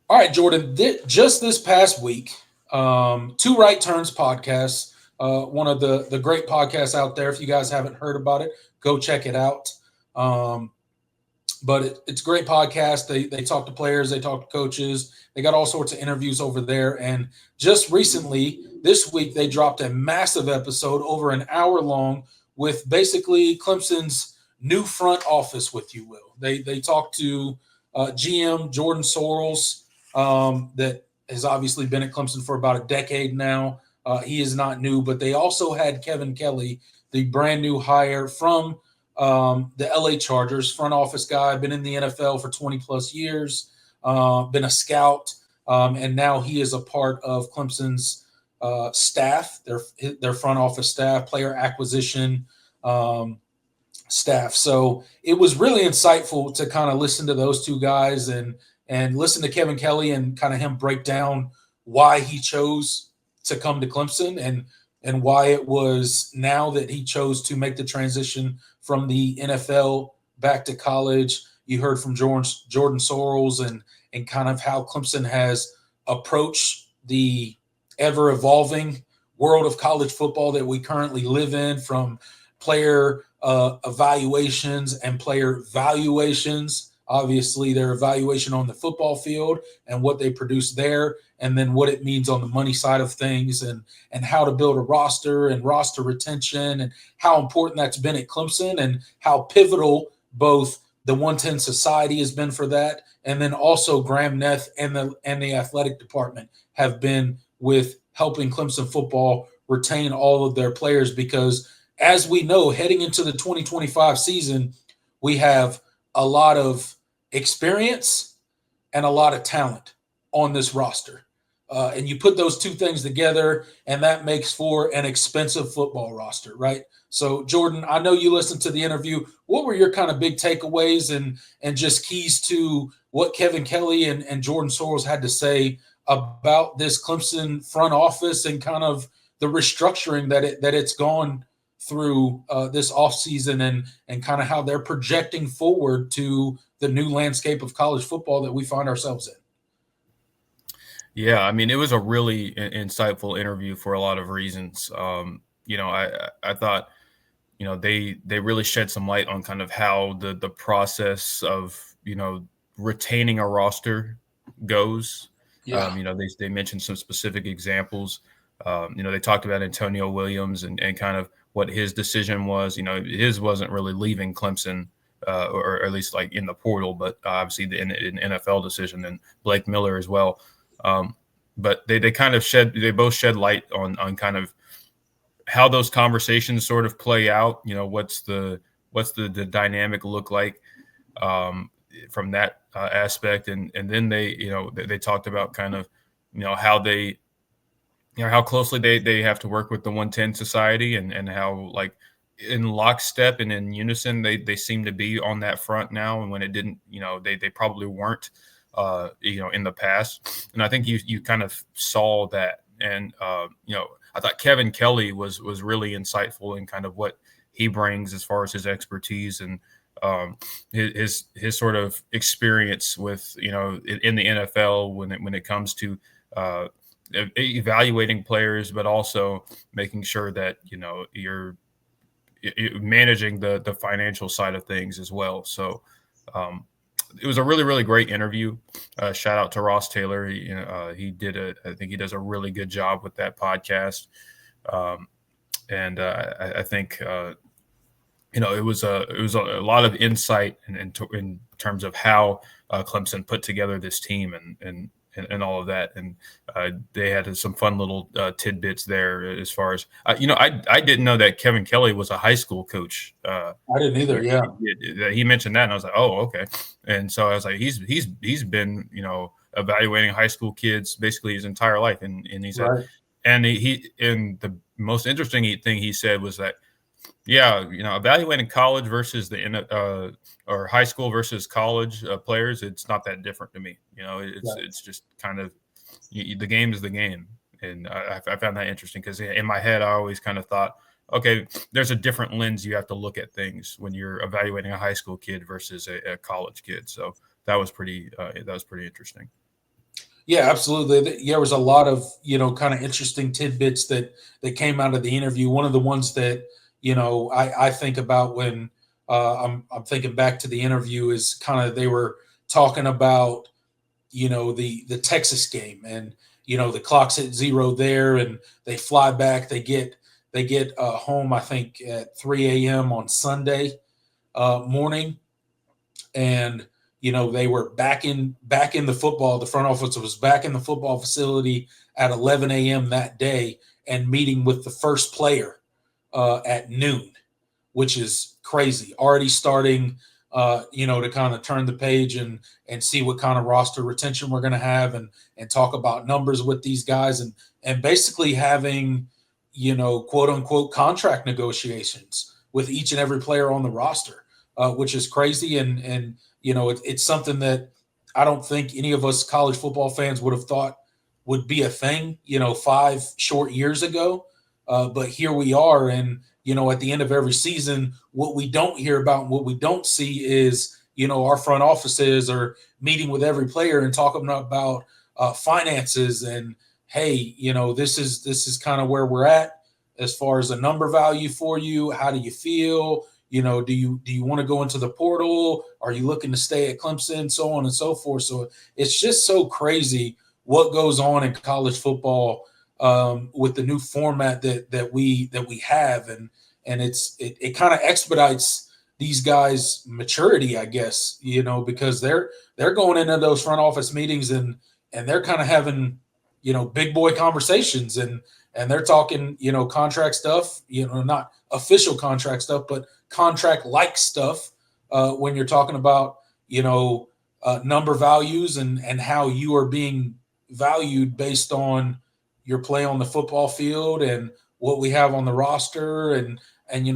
All right, Jordan. Just this past week, Two Right Turns podcast, one of the great podcasts out there. If you guys haven't heard about it, go check it out. Um, but it's a great podcast. They talk to players, they talk to coaches, they got all sorts of interviews over there. And just recently, this week, they dropped a massive episode over an hour long with basically Clemson's new front office, with you will. They talked to GM Jordan Sorrells, that has obviously been at Clemson for about a decade now. He is not new, but they also had Kevin Kelly, the brand new hire from the LA Chargers, front office guy, been in the NFL for 20 plus years, been a scout, and now he is a part of Clemson's staff, their front office staff, player acquisition staff. So it was really insightful to kind of listen to those two guys and listen to Kevin Kelly and kind of him break down why he chose to come to Clemson and why it was now that he chose to make the transition from the NFL back to college. You heard from Jordan Sorrells and kind of how Clemson has approached the ever evolving world of college football that we currently live in, from player evaluations and player valuations. Obviously, their evaluation on the football field and what they produce there, and then what it means on the money side of things, and how to build a roster and roster retention, and how important that's been at Clemson, and how pivotal both the 110 Society has been for that, and then also Graham Neth and the athletic department have been with helping Clemson football retain all of their players. Because as we know, heading into the 2025 season, we have a lot of experience and a lot of talent on this roster. And you put those two things together, and that makes for an expensive football roster, right? So, Jordan, I know you listened to the interview. What were your kind of big takeaways and just keys to what Kevin Kelly and Jordan Sorrells had to say about this Clemson front office and kind of the restructuring that it's gone through this offseason, and kind of how they're projecting forward to the new landscape of college football that we find ourselves in? Yeah, I mean, it was a really insightful interview for a lot of reasons. I thought, they really shed some light on kind of how the process of retaining a roster goes. Yeah. They mentioned some specific examples. They talked about Antonio Williams and kind of what his decision was. His wasn't really leaving Clemson, or at least like in the portal, but obviously in NFL decision, and Blake Miller as well. But they kind of both shed light on kind of how those conversations sort of play out. What's the dynamic look like from that aspect, and then they talked about kind of how they how closely they have to work with the 110 Society, and how, like, in lockstep and in unison they seem to be on that front now, and when it didn't, they probably weren't in the past. And I think you kind of saw that. And I thought Kevin Kelly was really insightful in kind of what he brings as far as his expertise and his sort of experience with in the NFL when it comes to evaluating players, but also making sure that you're managing the financial side of things as well. So it was a really, really great interview. Shout out to Ross Taylor. I think he does a really good job with that podcast. I think it was a lot of insight in terms of how Clemson put together this team and all of that. And they had some fun little tidbits there as far as I didn't know that Kevin Kelly was a high school coach. I didn't either. Yeah. He mentioned that, and I was like, oh, okay. And so I was like, he's been evaluating high school kids basically his entire life, and he said, Right. and the most interesting thing he said was that, yeah, evaluating college versus or high school versus college players, it's not that different to me. It's just kind of the game is the game, and I found that interesting because in my head I always kind of thought, okay, there's a different lens you have to look at things when you're evaluating a high school kid versus a college kid. So that was pretty interesting. Yeah, absolutely. There was a lot of, kind of interesting tidbits that came out of the interview. One of the ones that, I think about when I'm thinking back to the interview is kind of they were talking about, the Texas game, and the clock's at zero there, and they fly back. They get home, I think, at 3 a.m. on Sunday morning, and they were back in the football. The front office was back in the football facility at 11 a.m. that day, and meeting with the first player at noon, which is crazy. Already starting, to kind of turn the page and see what kind of roster retention we're going to have, and talk about numbers with these guys, and basically having, quote unquote contract negotiations with each and every player on the roster, which is crazy. And it's something that I don't think any of us college football fans would have thought would be a thing, 5 short years ago. But here we are, and at the end of every season, what we don't hear about and what we don't see is, our front offices are meeting with every player and talking about finances, and hey, this is kind of where we're at as far as a number value for you. How do you feel? Do you want to go into the portal? Are you looking to stay at Clemson? So on and so forth. So it's just so crazy what goes on in college football, with the new format that we have, and it kind of expedites these guys' maturity, I guess, because they're going into those front office meetings, and they're kind of having, big boy conversations, and they're talking, contract stuff, not official contract stuff, but contract like stuff, when you're talking about, number values, and how you are being valued based on your play on the football field, and what we have on the roster, and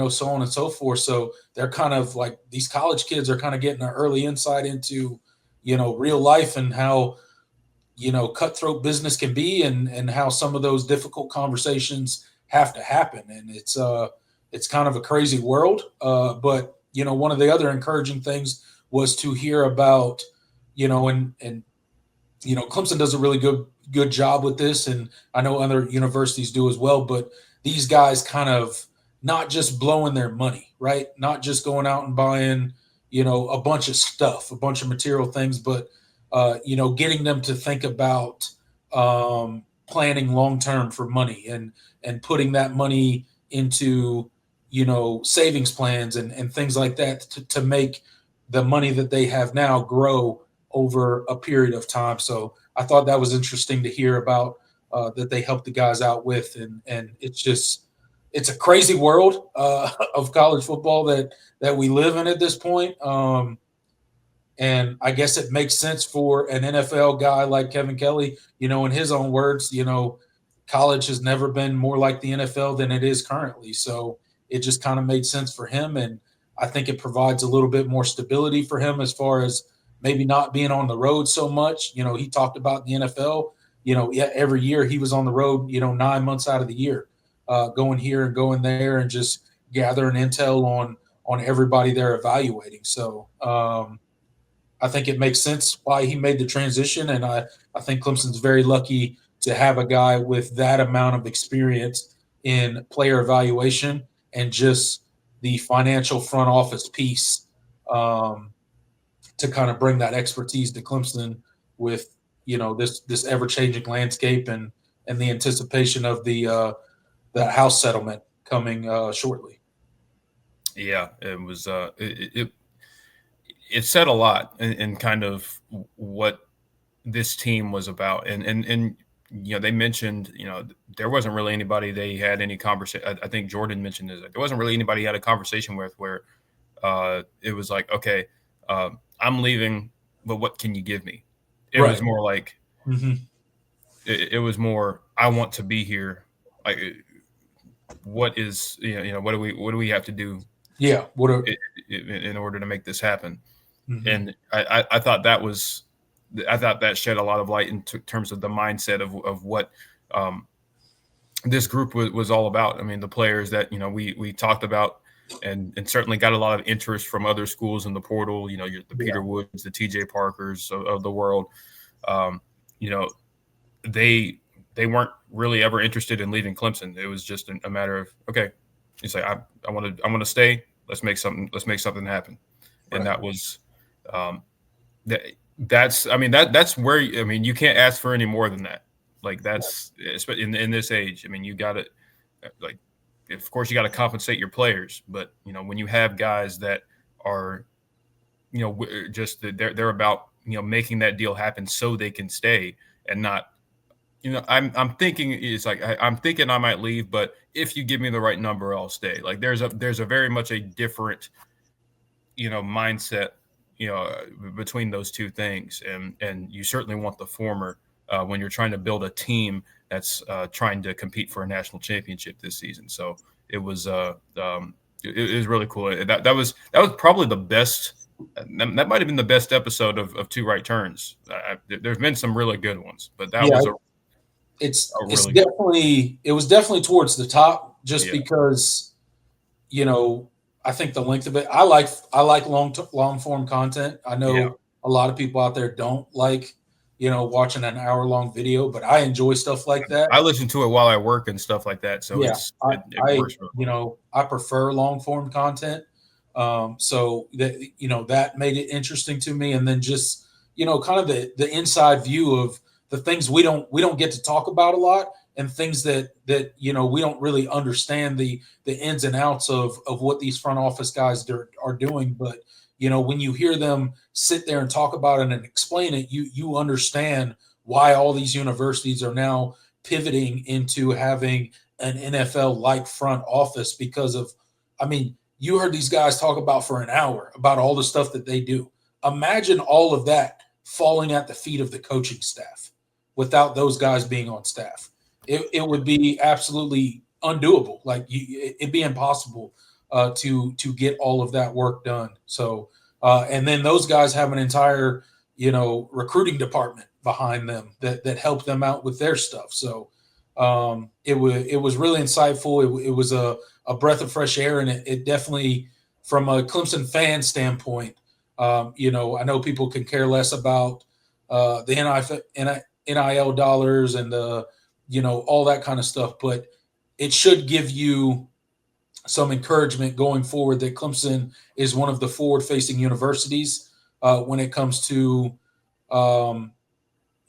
so on and so forth. So they're kind of like, these college kids are kind of getting an early insight into, real life, and how, cutthroat business can be, and how some of those difficult conversations have to happen. And it's kind of a crazy world. But one of the other encouraging things was to hear about, and Clemson does a really good job with this, and I know other universities do as well. But these guys kind of not just blowing their money, right? Not just going out and buying, a bunch of stuff, a bunch of material things, but getting them to think about, planning long term for money, and putting that money into, savings plans, and things like that, to make the money that they have now grow over a period of time. So I thought that was interesting to hear about, that they helped the guys out with, and it's a crazy world, of college football that we live in at this point. And I guess it makes sense for an NFL guy like Kevin Kelly, in his own words, college has never been more like the NFL than it is currently. So it just kind of made sense for him. And I think it provides a little bit more stability for him, as far as maybe not being on the road so much. He talked about the NFL, yeah, every year he was on the road, 9 months out of the year, going here and going there, and just gathering intel on everybody they're evaluating. So, I think it makes sense why he made the transition, and I think Clemson's very lucky to have a guy with that amount of experience in player evaluation, and just the financial front office piece, to kind of bring that expertise to Clemson, with this ever changing landscape, and the anticipation of the house settlement coming shortly. Yeah, it was it said a lot in kind of what this team was about. And they mentioned, there wasn't really anybody they had any conversation. I think Jordan mentioned this. There wasn't really anybody he had a conversation with where it was like, okay, I'm leaving, but what can you give me? It Right. was more like, Mm-hmm. it was more, I want to be here. Like, what is, what do we have to do Yeah. in order to make this happen? Mm-hmm. And I thought that shed a lot of light in terms of the mindset of what this group was all about. I mean, the players that we talked about, and certainly got a lot of interest from other schools in the portal. The Yeah. Peter Woods, the TJ Parkers of the world. Um, they weren't really ever interested in leaving Clemson. It was just a matter of, okay, he's like, I want to stay. Let's make something happen. And Right. that was that's I mean that's where you can't ask for any more than that. Like that's in this age. I mean, you got to like, of course, you got to compensate your players, but when you have guys that are just they're about making that deal happen so they can stay and not. I'm thinking it's like I'm thinking I might leave, but if you give me the right number, I'll stay. Like there's a very much a different mindset between those two things, and you certainly want the former when you're trying to build a team that's trying to compete for a national championship this season. So it was it was really cool. That was probably the best. That might have been the best episode of Two Right Turns. There's been some really good ones, but that Yeah, was a it's really good. definitely it was definitely towards the top just Yeah. because I think the length of it. I like long form content. I Yeah. know a lot of people out there don't like watching an hour long video, but I enjoy stuff like that. I listen to it while I work and stuff like that, so Yeah, it works really well. I prefer long form content. So that made it interesting to me, and then just kind of the inside view of the things we don't get to talk about a lot, and things that we don't really understand the ins and outs of what these front office guys are doing. But when you hear them sit there and talk about it and explain it, you understand why all these universities are now pivoting into having an NFL like front office because of, I mean, you heard these guys talk about for an hour about all the stuff that they do. Imagine all of that falling at the feet of the coaching staff without those guys being on staff. It would be absolutely undoable. Like it'd be impossible to get all of that work done. So, and then those guys have an entire recruiting department behind them that help them out with their stuff. So it was really insightful. It was a breath of fresh air, and it definitely, from a Clemson fan standpoint, I know people can care less about the NIL dollars and the all that kind of stuff, but it should give you some encouragement going forward that Clemson is one of the forward-facing universities when it comes to um,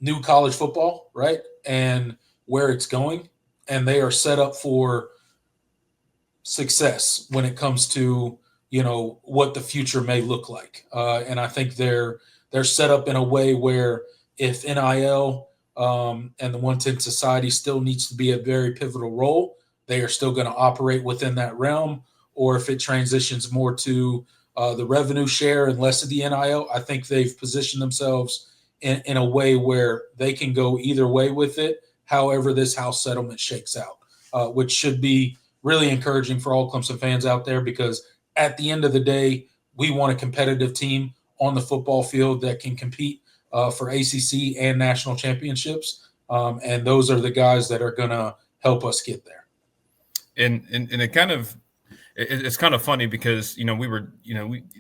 new college football, right? And where it's going, and they are set up for success when it comes to what the future may look like. And I think they're set up in a way where if NIL and the 110 Society still needs to be a very pivotal role, they are still going to operate within that realm. Or if it transitions more to the revenue share and less of the NIL, I think they've positioned themselves in a way where they can go either way with it, however this house settlement shakes out, which should be really encouraging for all Clemson fans out there, because at the end of the day, we want a competitive team on the football field that can compete for ACC and national championships. And those are the guys that are going to help us get there. And it kind of it's kind of funny because we were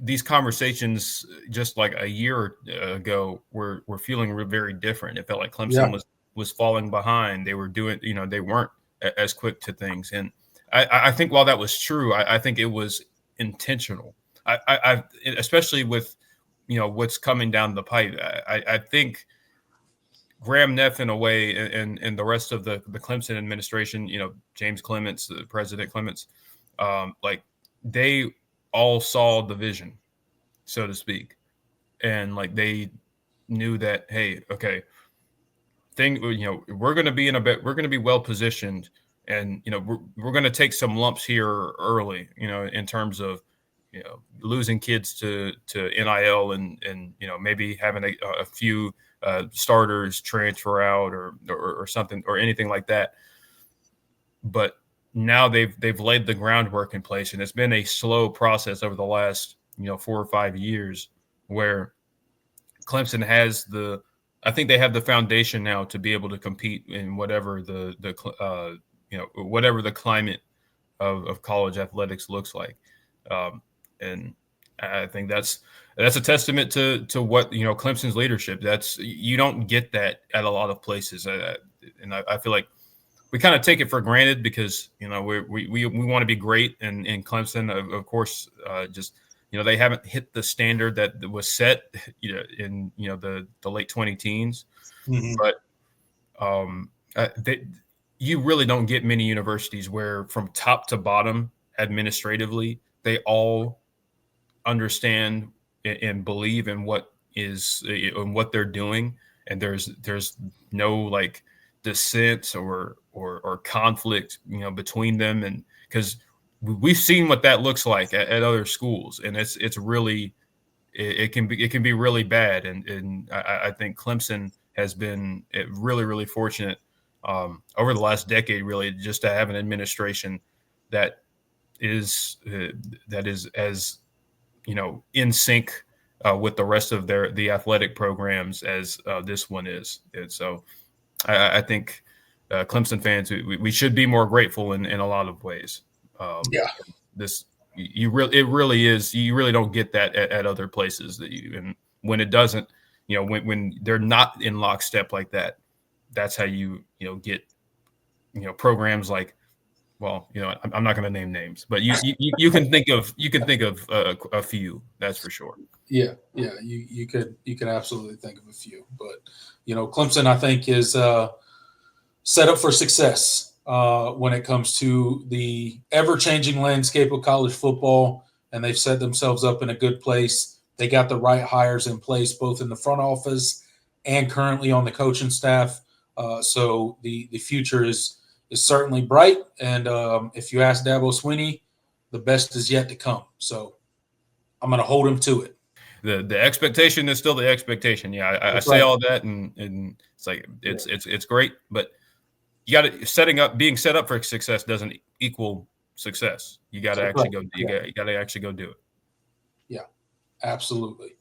these conversations just like a year ago were feeling very different. It felt like Clemson was falling behind. They were doing they weren't as quick to things, and I think while that was true, I think it was intentional. I especially with what's coming down the pipe. I think Graham Neff, in a way, and the rest of the Clemson administration, James Clements, the President Clements, like they all saw the vision, so to speak, and like they knew that, hey, okay, we're going to be we're going to be well positioned, and we're going to take some lumps here early, in terms of losing kids to NIL and maybe having a few starters transfer out or something or anything like that. But now they've laid the groundwork in place, and it's been a slow process over the last 4 or 5 years where Clemson has I think they have the foundation now to be able to compete in whatever whatever the climate of college athletics looks like. And I think that's a testament to what, Clemson's leadership. You don't get that at a lot of places, and I feel like we kind of take it for granted because we want to be great in Clemson. Of course, just they haven't hit the standard that was set in the late 2010s, Mm-hmm. but you really don't get many universities where from top to bottom administratively they all understand and believe in what they're doing, and there's no like dissent or conflict between them, and because we've seen what that looks like at other schools, and it's really it can be really bad, and I think Clemson has been really fortunate over the last decade, really, just to have an administration that is as in sync with the rest of the athletic programs as this one is. And so I think Clemson fans, we should be more grateful in a lot of ways. Yeah. It really is. You really don't get that at other places and when it doesn't, when they're not in lockstep like that, that's how you get, programs like, well, I'm not going to name names, but you can think of a few, that's for sure. Yeah, you could absolutely think of a few, but Clemson, I think, is set up for success when it comes to the ever-changing landscape of college football, and they've set themselves up in a good place. They got the right hires in place, both in the front office and currently on the coaching staff. So the future is certainly bright, and if you ask Dabo Swinney, the best is yet to come. So I'm going to hold him to it. The expectation is still the expectation. Yeah, I say all that, and it's like it's great, but you got to being set up for success doesn't equal success. You got to actually go. You got to actually go do it. Yeah, absolutely.